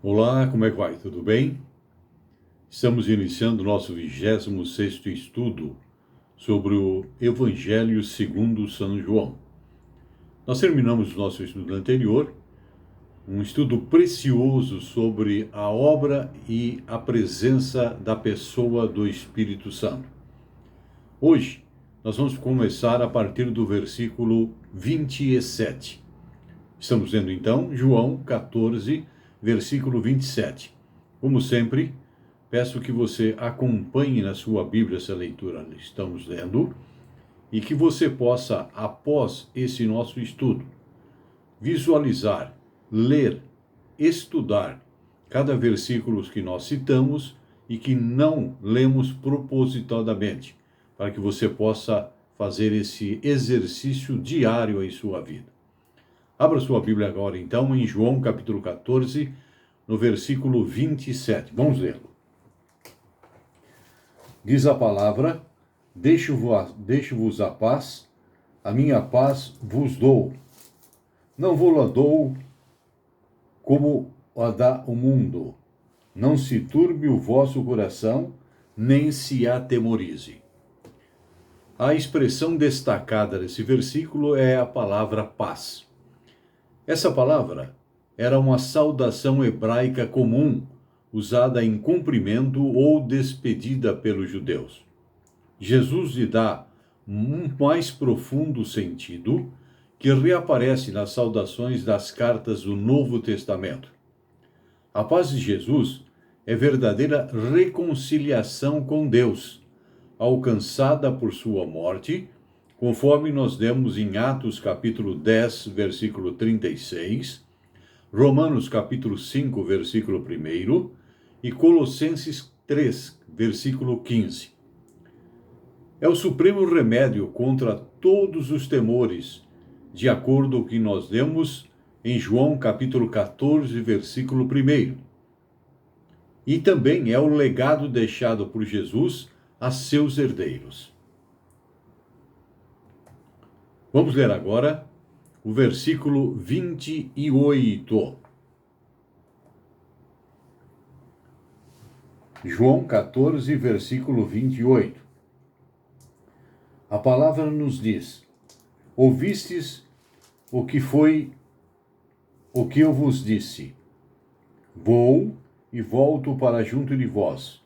Olá, como é que vai? Tudo bem? Estamos iniciando o nosso 26º estudo sobre o Evangelho segundo São João. Nós terminamos o nosso estudo anterior, um estudo precioso sobre a obra e a presença da pessoa do Espírito Santo. Hoje, nós vamos começar a partir do versículo 27. Estamos lendo então João 14, versículo 27. Como sempre, peço que você acompanhe na sua Bíblia essa leitura que estamos lendo e que você possa, após esse nosso estudo, visualizar, ler, estudar cada versículo que nós citamos e que não lemos propositadamente, para que você possa fazer esse exercício diário em sua vida. Abra sua Bíblia agora, então, em João capítulo 14, no versículo 27. Vamos lê-lo. Diz a palavra: deixo-vos a paz, a minha paz vos dou. Não vou-la dou como a dá o mundo. Não se turbe o vosso coração, nem se atemorize. A expressão destacada desse versículo é a palavra paz. Essa palavra era uma saudação hebraica comum, usada em cumprimento ou despedida pelos judeus. Jesus lhe dá um mais profundo sentido, que reaparece nas saudações das cartas do Novo Testamento. A paz de Jesus é verdadeira reconciliação com Deus, alcançada por sua morte, conforme nós lemos em Atos capítulo 10, versículo 36, Romanos capítulo 5, versículo 1 e Colossenses 3, versículo 15. É o supremo remédio contra todos os temores, de acordo com o que nós lemos em João capítulo 14, versículo 1. E também é o legado deixado por Jesus a seus herdeiros. Vamos ler agora o versículo 28. João 14, versículo 28. A palavra nos diz: ouvistes o que eu vos disse. Vou e volto para junto de vós.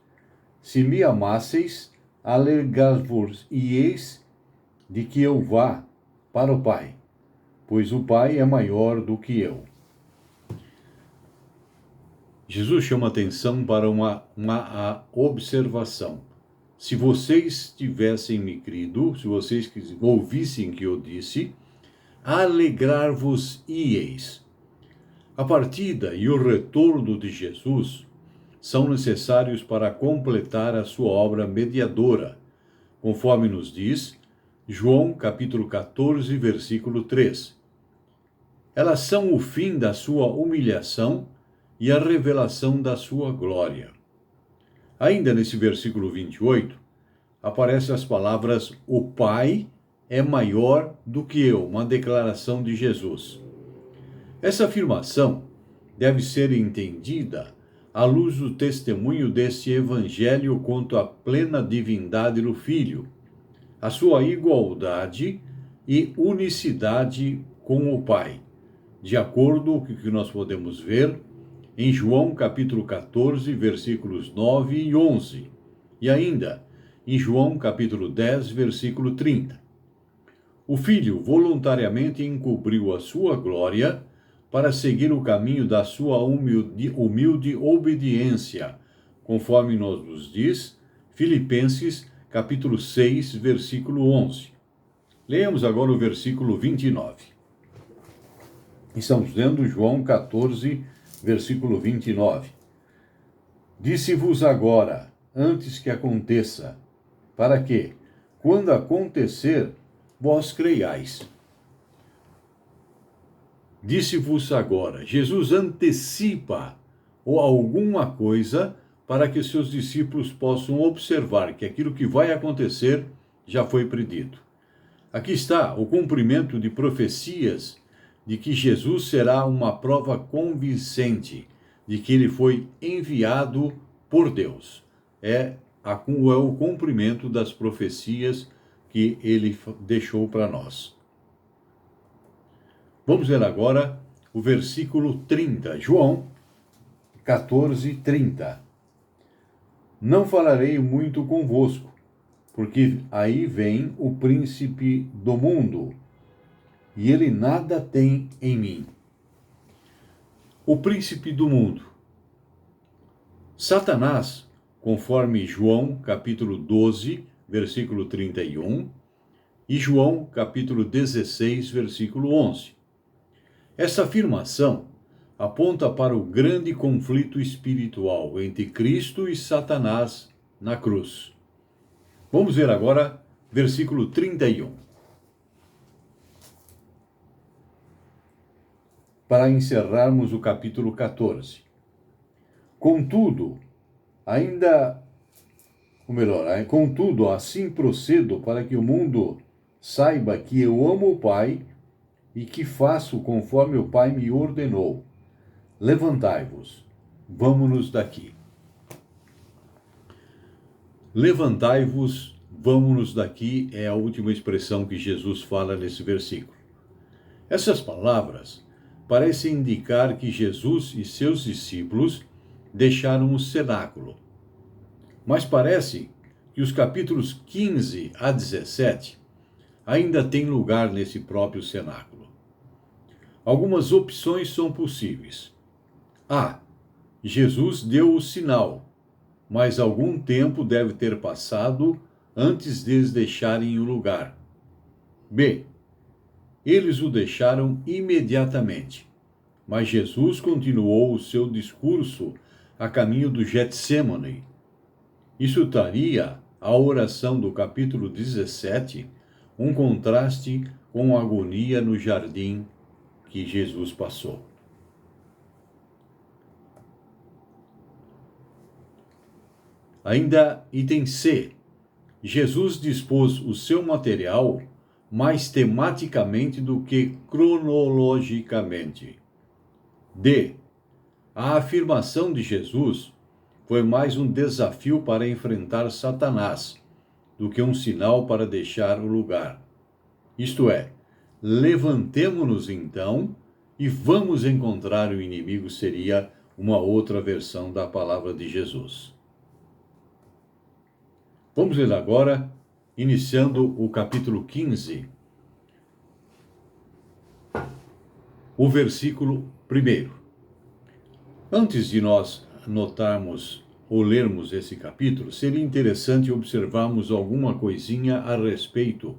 Se me amasseis, alegrar-vos-ieis de que eu vá para o Pai, pois o Pai é maior do que eu. Jesus chama atenção para uma observação. Se vocês tivessem me crido, se vocês ouvissem o que eu disse, alegrar-vos-ieis. A partida e o retorno de Jesus são necessários para completar a sua obra mediadora, conforme nos diz João capítulo 14, versículo 3. Elas são o fim da sua humilhação e a revelação da sua glória. Ainda nesse versículo 28, aparecem as palavras: o Pai é maior do que eu, uma declaração de Jesus. Essa afirmação deve ser entendida à luz do testemunho desse evangelho quanto à plena divindade do Filho, a sua igualdade e unicidade com o Pai, de acordo com o que nós podemos ver em João capítulo 14, versículos 9 e 11, e ainda em João capítulo 10, versículo 30. O Filho voluntariamente encobriu a sua glória para seguir o caminho da sua humilde obediência, conforme nos diz Filipenses capítulo 6, versículo 11. Leamos agora o versículo 29. Estamos lendo João 14, versículo 29. Disse-vos agora, antes que aconteça, para que, quando acontecer, vós creiais. Disse-vos agora. Jesus antecipa alguma coisa para que seus discípulos possam observar que aquilo que vai acontecer já foi predito. Aqui está o cumprimento de profecias de que Jesus será uma prova convincente de que ele foi enviado por Deus. É o cumprimento das profecias que ele deixou para nós. Vamos ver agora o versículo 30, João 14, 30. Não falarei muito convosco, porque aí vem o príncipe do mundo, e ele nada tem em mim. O príncipe do mundo. Satanás, conforme João capítulo 12, versículo 31, e João capítulo 16, versículo 11. Essa afirmação aponta para o grande conflito espiritual entre Cristo e Satanás na cruz. Vamos ver agora versículo 31. Para encerrarmos o capítulo 14. Contudo, assim procedo para que o mundo saiba que eu amo o Pai e que faço conforme o Pai me ordenou. Levantai-vos, vamo-nos daqui. Levantai-vos, vamo-nos daqui é a última expressão que Jesus fala nesse versículo. Essas palavras parecem indicar que Jesus e seus discípulos deixaram o cenáculo. Mas parece que os capítulos 15 a 17 ainda têm lugar nesse próprio cenáculo. Algumas opções são possíveis. A. Jesus deu o sinal, mas algum tempo deve ter passado antes deles deixarem o lugar. B. Eles o deixaram imediatamente, mas Jesus continuou o seu discurso a caminho do Getsêmani. Isso traria à oração do capítulo 17 um contraste com a agonia no jardim que Jesus passou. Ainda item C. Jesus dispôs o seu material mais tematicamente do que cronologicamente. D. A afirmação de Jesus foi mais um desafio para enfrentar Satanás do que um sinal para deixar o lugar. Isto é, levantemo-nos então e vamos encontrar o inimigo, seria uma outra versão da palavra de Jesus. Vamos ler agora, iniciando o capítulo 15, o versículo 1. Antes de nós notarmos ou lermos esse capítulo, seria interessante observarmos alguma coisinha a respeito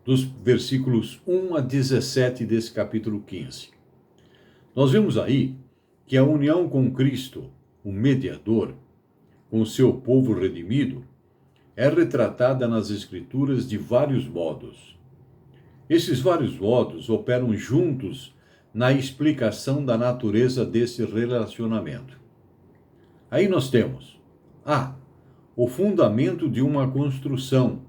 dos versículos 1 a 17 desse capítulo 15. Nós vemos aí que a união com Cristo, o mediador, com o seu povo redimido, é retratada nas Escrituras de vários modos. Esses vários modos operam juntos na explicação da natureza desse relacionamento. Aí nós temos A. O fundamento de uma construção,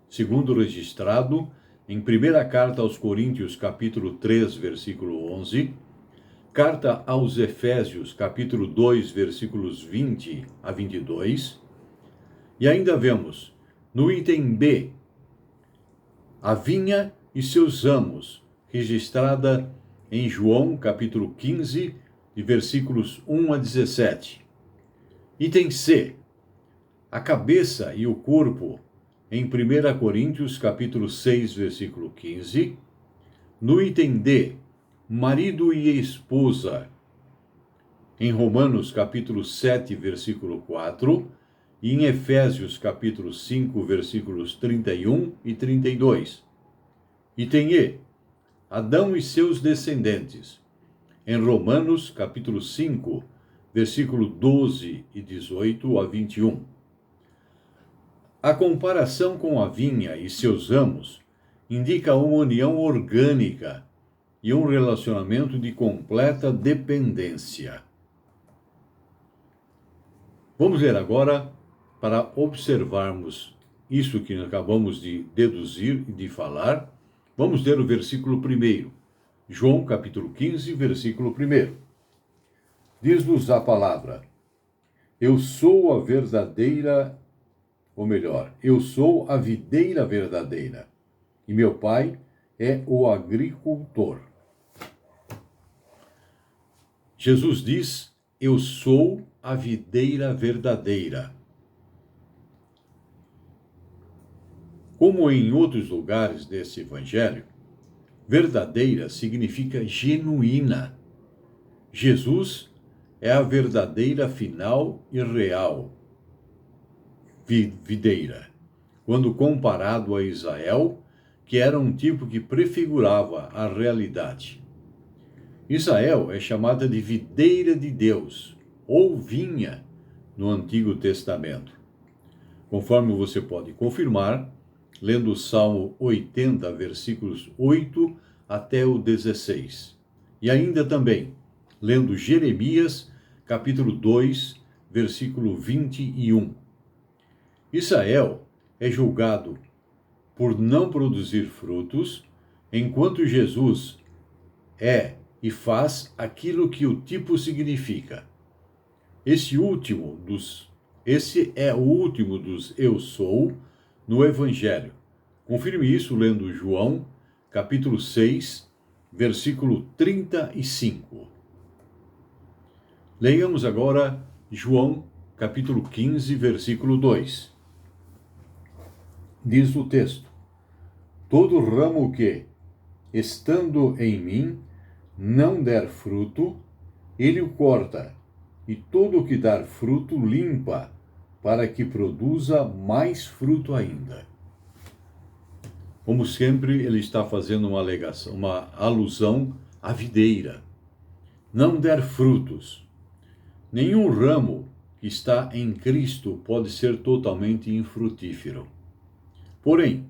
segundo registrado em 1ª Carta aos Coríntios, capítulo 3, versículo 11, Carta aos Efésios, capítulo 2, versículos 20 a 22, e ainda vemos, no item B, a vinha e seus ramos, registrada em João, capítulo 15, de versículos 1 a 17. Item C, a cabeça e o corpo, em 1 Coríntios, capítulo 6, versículo 15. No item D, marido e esposa, em Romanos, capítulo 7, versículo 4. E em Efésios, capítulo 5, versículos 31 e 32. Item E, Adão e seus descendentes, em Romanos, capítulo 5, versículo 12 e 18 a 21. A comparação com a vinha e seus ramos indica uma união orgânica e um relacionamento de completa dependência. Vamos ver agora, para observarmos isso que acabamos de deduzir e de falar, vamos ler o versículo 1. João, capítulo 15, versículo 1. Diz-nos a palavra: eu sou a verdadeira, ou melhor, eu sou a videira verdadeira, e meu pai é o agricultor. Jesus diz: eu sou a videira verdadeira. Como em outros lugares desse evangelho, verdadeira significa genuína. Jesus é a verdadeira final e real videira, quando comparado a Israel, que era um tipo que prefigurava a realidade. Israel é chamada de videira de Deus, ou vinha, no Antigo Testamento. Conforme você pode confirmar, lendo o Salmo 80, versículos 8 até o 16. E ainda também, lendo Jeremias, capítulo 2, versículo 21. Israel é julgado por não produzir frutos, enquanto Jesus é e faz aquilo que o tipo significa. Esse é o último dos eu sou no Evangelho. Confirme isso lendo João, capítulo 6, versículo 35. Leiamos agora João, capítulo 15, versículo 2. Diz o texto: todo ramo que, estando em mim, não der fruto, ele o corta, e todo o que dar fruto limpa, para que produza mais fruto ainda. Como sempre, ele está fazendo uma alusão à videira. Não der frutos. Nenhum ramo que está em Cristo pode ser totalmente infrutífero. Porém,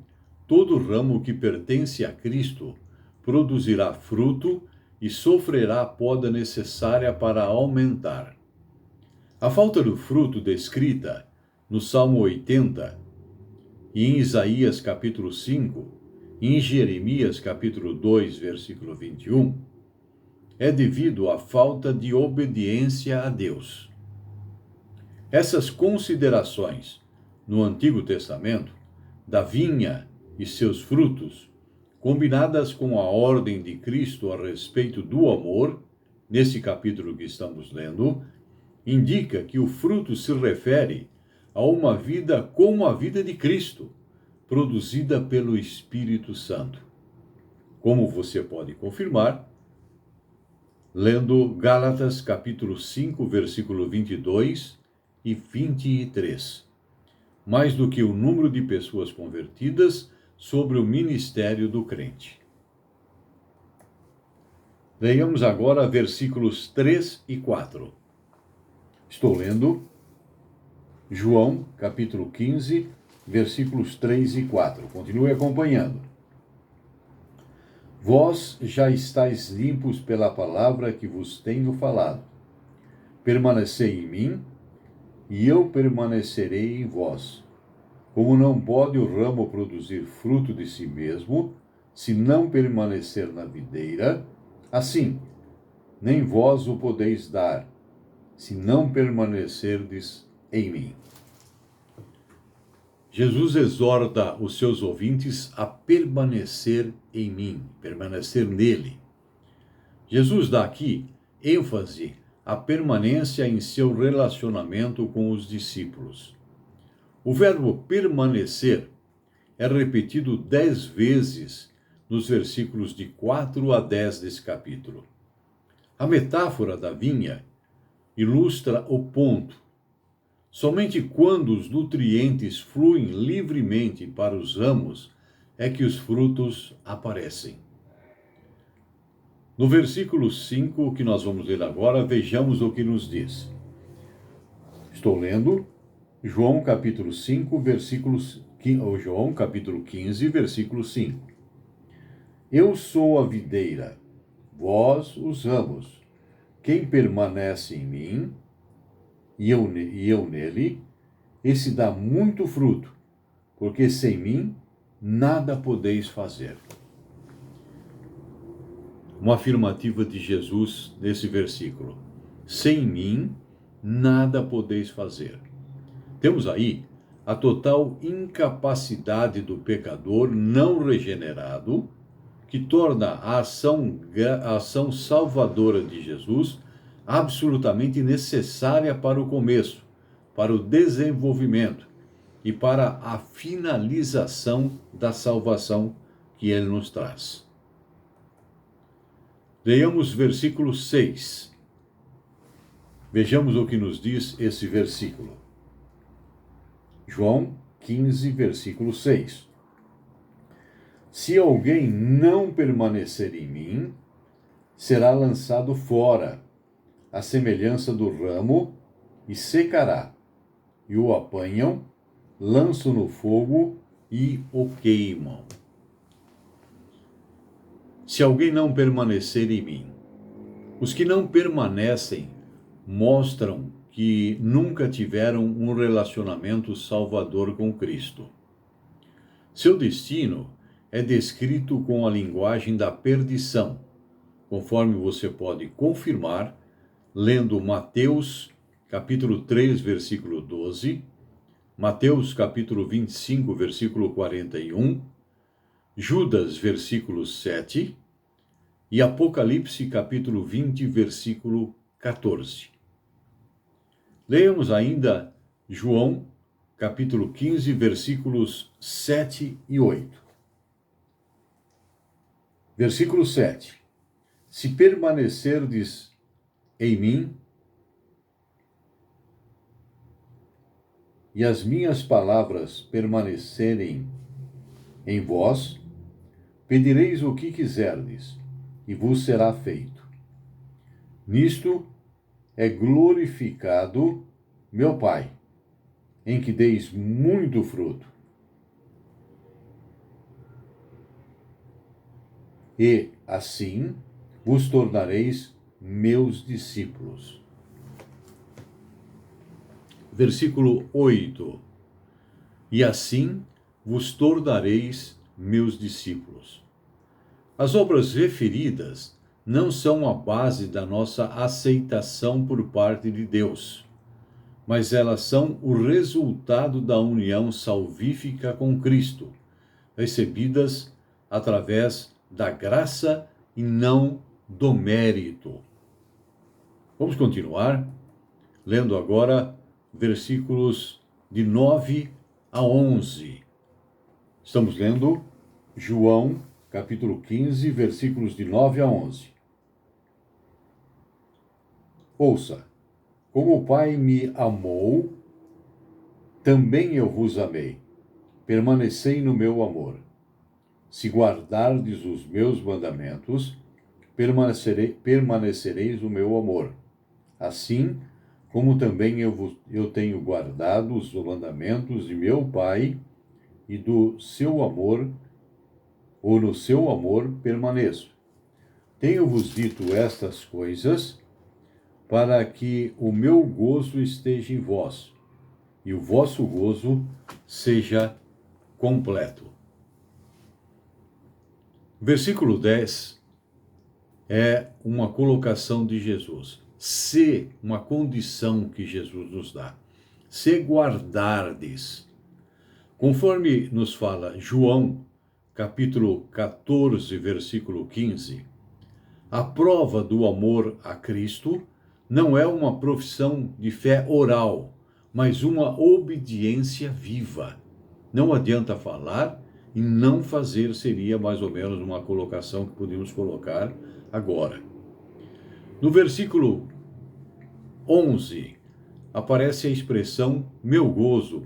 todo ramo que pertence a Cristo produzirá fruto e sofrerá a poda necessária para aumentar. A falta do fruto descrita no Salmo 80, e em Isaías capítulo 5, e em Jeremias capítulo 2, versículo 21, é devido à falta de obediência a Deus. Essas considerações no Antigo Testamento, da vinha e seus frutos, combinadas com a ordem de Cristo a respeito do amor, nesse capítulo que estamos lendo, indica que o fruto se refere a uma vida como a vida de Cristo, produzida pelo Espírito Santo. Como você pode confirmar, lendo Gálatas capítulo 5, versículo 22 e 23. Mais do que o número de pessoas convertidas sobre o ministério do crente. Leiamos agora versículos 3 e 4. Estou lendo João, capítulo 15, versículos 3 e 4. Continue acompanhando. Vós já estáis limpos pela palavra que vos tenho falado. Permanecei em mim, e eu permanecerei em vós. Como não pode o ramo produzir fruto de si mesmo, se não permanecer na videira, assim, nem vós o podeis dar, se não permanecerdes em mim. Jesus exorta os seus ouvintes a permanecer em mim, permanecer nele. Jesus dá aqui ênfase à permanência em seu relacionamento com os discípulos. O verbo permanecer é repetido 10 vezes nos versículos de 4 a 10 desse capítulo. A metáfora da vinha ilustra o ponto. Somente quando os nutrientes fluem livremente para os ramos é que os frutos aparecem. No versículo 5, que nós vamos ler agora, vejamos o que nos diz. Estou lendo João capítulo 5, João capítulo 15, versículo 5. Eu sou a videira, vós os ramos. Quem permanece em mim, e eu nele, esse dá muito fruto, porque sem mim nada podeis fazer. Uma afirmativa de Jesus nesse versículo. Sem mim, nada podeis fazer. Temos aí a total incapacidade do pecador não regenerado, que torna a ação salvadora de Jesus absolutamente necessária para o começo, para o desenvolvimento e para a finalização da salvação que ele nos traz. Leiamos versículo 6. Vejamos o que nos diz esse versículo. João 15, versículo 6. Se alguém não permanecer em mim, será lançado fora, à semelhança do ramo, e secará. E o apanham, lançam no fogo e o queimam. Se alguém não permanecer em mim, os que não permanecem mostram que nunca tiveram um relacionamento salvador com Cristo. Seu destino é descrito com a linguagem da perdição, conforme você pode confirmar lendo Mateus, capítulo 3, versículo 12, Mateus, capítulo 25, versículo 41, Judas, versículo 7 e Apocalipse, capítulo 20, versículo 14. Leamos ainda João, capítulo 15, versículos 7 e 8. Versículo 7. Se permanecerdes em mim, e as minhas palavras permanecerem em vós, pedireis o que quiserdes, e vos será feito. Nisto é glorificado meu Pai, em que deis muito fruto. E, assim, vos tornareis meus discípulos. Versículo 8. E assim vos tornareis meus discípulos. As obras referidas não são a base da nossa aceitação por parte de Deus, mas elas são o resultado da união salvífica com Cristo, recebidas através da graça e não do mérito. Vamos continuar lendo agora versículos de 9 a 11. Estamos lendo João, capítulo 15, versículos de 9 a 11. Ouça, como o Pai me amou, também eu vos amei. Permanecei no meu amor. Se guardardes os meus mandamentos, permanecereis no meu amor. Assim como também eu tenho guardado os mandamentos de meu Pai, e do seu amor, ou no seu amor permaneço. Tenho-vos dito estas coisas, para que o meu gozo esteja em vós, e o vosso gozo seja completo. Versículo 10 é uma colocação de Jesus. Se, uma condição que Jesus nos dá. Se guardardes. Conforme nos fala João, capítulo 14, versículo 15, a prova do amor a Cristo não é uma profissão de fé oral, mas uma obediência viva. Não adianta falar e não fazer, seria mais ou menos uma colocação que podemos colocar agora. No versículo 11, aparece a expressão meu gozo,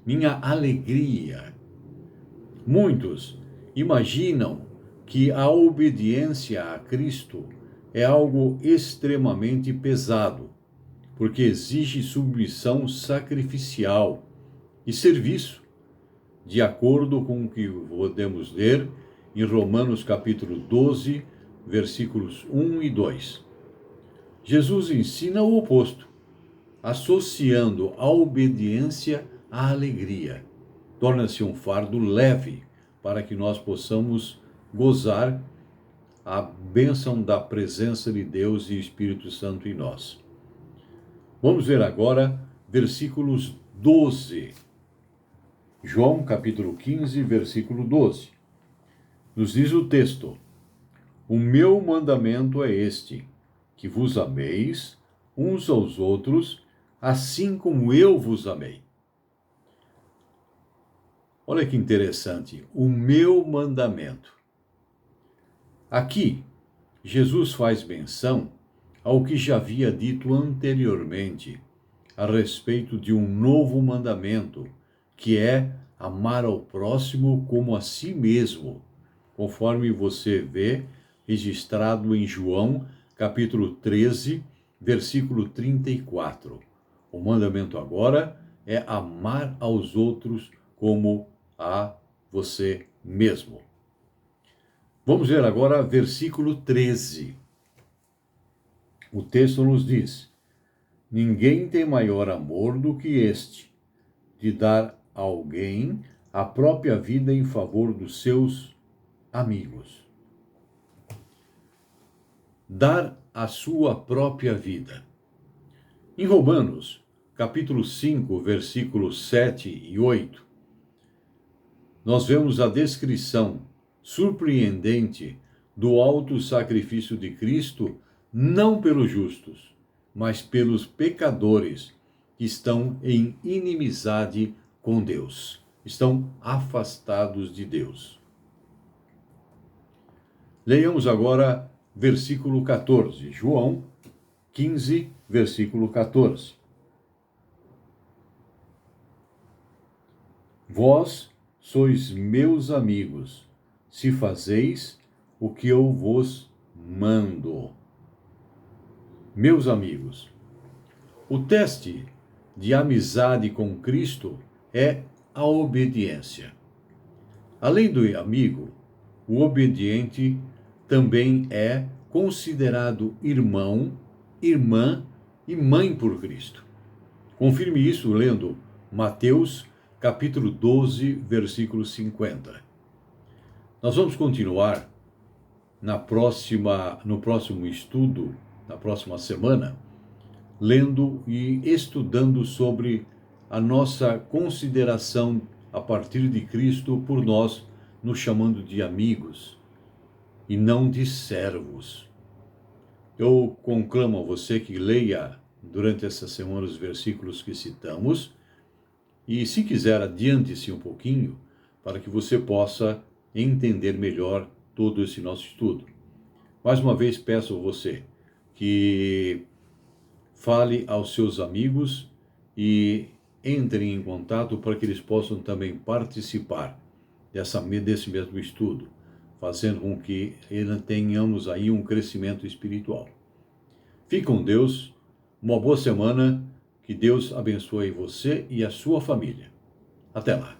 minha alegria. Muitos imaginam que a obediência a Cristo é algo extremamente pesado, porque exige submissão sacrificial e serviço, de acordo com o que podemos ler em Romanos capítulo 12, versículos 1 e 2. Jesus ensina o oposto, associando a obediência à alegria. Torna-se um fardo leve para que nós possamos gozar a bênção da presença de Deus e Espírito Santo em nós. Vamos ver agora versículos 12. João, capítulo 15, versículo 12. Nos diz o texto: O meu mandamento é este, que vos ameis uns aos outros, assim como eu vos amei. Olha que interessante, o meu mandamento. Aqui, Jesus faz menção ao que já havia dito anteriormente a respeito de um novo mandamento, que é amar ao próximo como a si mesmo, conforme você vê registrado em João, capítulo 13, versículo 34. O mandamento agora é amar aos outros como a você mesmo. Vamos ver agora versículo 13. O texto nos diz: Ninguém tem maior amor do que este, de dar a alguém a própria vida em favor dos seus amigos. Dar a sua própria vida. Em Romanos, capítulo 5, versículos 7 e 8, nós vemos a descrição surpreendente do alto sacrifício de Cristo, não pelos justos, mas pelos pecadores que estão em inimizade com Deus, estão afastados de Deus. Leiamos agora versículo 14, João 15, versículo 14. Vós sois meus amigos, se fazeis o que eu vos mando. Meus amigos, o teste de amizade com Cristo é a obediência. Além do amigo, o obediente também é considerado irmão, irmã e mãe por Cristo. Confirme isso lendo Mateus, capítulo 12, versículo 50. Nós vamos continuar no próximo estudo, na próxima semana, lendo e estudando sobre a nossa consideração a partir de Cristo por nós, nos chamando de amigos e não de servos. Eu conclamo a você que leia durante essa semana os versículos que citamos e, se quiser, adiante-se um pouquinho para que você possa entender melhor todo esse nosso estudo. Mais uma vez peço a você que fale aos seus amigos e entrem em contato para que eles possam também participar desse mesmo estudo, fazendo com que tenhamos aí um crescimento espiritual. Fique com Deus, uma boa semana, que Deus abençoe você e a sua família. Até lá!